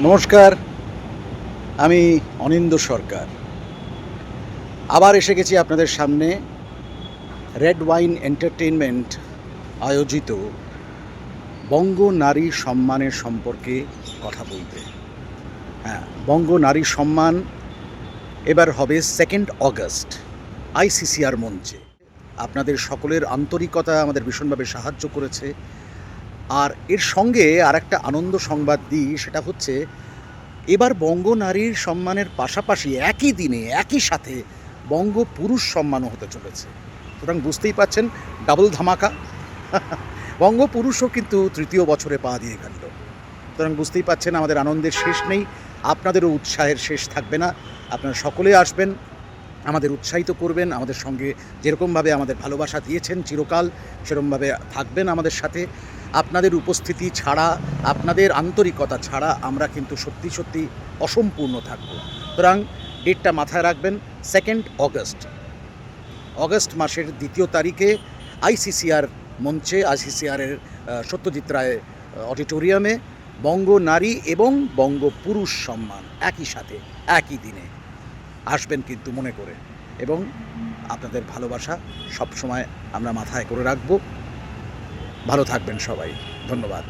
নমস্কার, আমি অনিন্দ্য সরকার। আবার এসে গেছি আপনাদের সামনে রেড ওয়াইন এন্টারটেইনমেন্ট আয়োজিত বঙ্গ নারী সম্মানের সম্পর্কে কথা বলতে। হ্যাঁ, বঙ্গ নারী সম্মান এবার হবে 2 অগস্ট আইসিসিআর মঞ্চে। আপনাদের সকলের আন্তরিকতা আমাদের ভীষণভাবে সাহায্য করেছে। আর এর সঙ্গে আরেকটা আনন্দ সংবাদ দিই, সেটা হচ্ছে এবার বঙ্গ নারীর সম্মানের পাশাপাশি একই দিনে একই সাথে বঙ্গ পুরুষ সম্মানও হতে চলেছে। সুতরাং বুঝতেই পাচ্ছেন, ডাবল ধামাকা। বঙ্গ পুরুষও কিন্তু তৃতীয় বছরে পা দিয়ে গেল। সুতরাং বুঝতেই পাচ্ছেন আমাদের আনন্দের শেষ নেই, আপনাদেরও উৎসাহের শেষ থাকবে না। আপনারা সকলে আসবেন, আমাদের উৎসাহিত করবেন, আমাদের সঙ্গে যেরকমভাবে আমাদের ভালোবাসা দিয়েছেন চিরকাল সেরকমভাবে থাকবেন আমাদের সাথে। আপনাদের উপস্থিতি ছাড়া, আপনাদের আন্তরিকতা ছাড়া আমরা কিন্তু সত্যি সত্যি অসম্পূর্ণ থাকব। সুতরাং ডেটটা মাথায় রাখবেন, 2 অগস্ট, অগস্ট মাসের 2 তারিখে আইসিসিআর মঞ্চে, আইসিসিআরের সত্যজিৎ রায় অডিটোরিয়ামে বঙ্গ নারী এবং বঙ্গ পুরুষ সম্মান একই সাথে একই দিনে। আসবেন কিন্তু মনে করে, এবং আপনাদের ভালোবাসা সব সময় আমরা মাথায় করে রাখব। ভালো থাকবেন সবাই, ধন্যবাদ।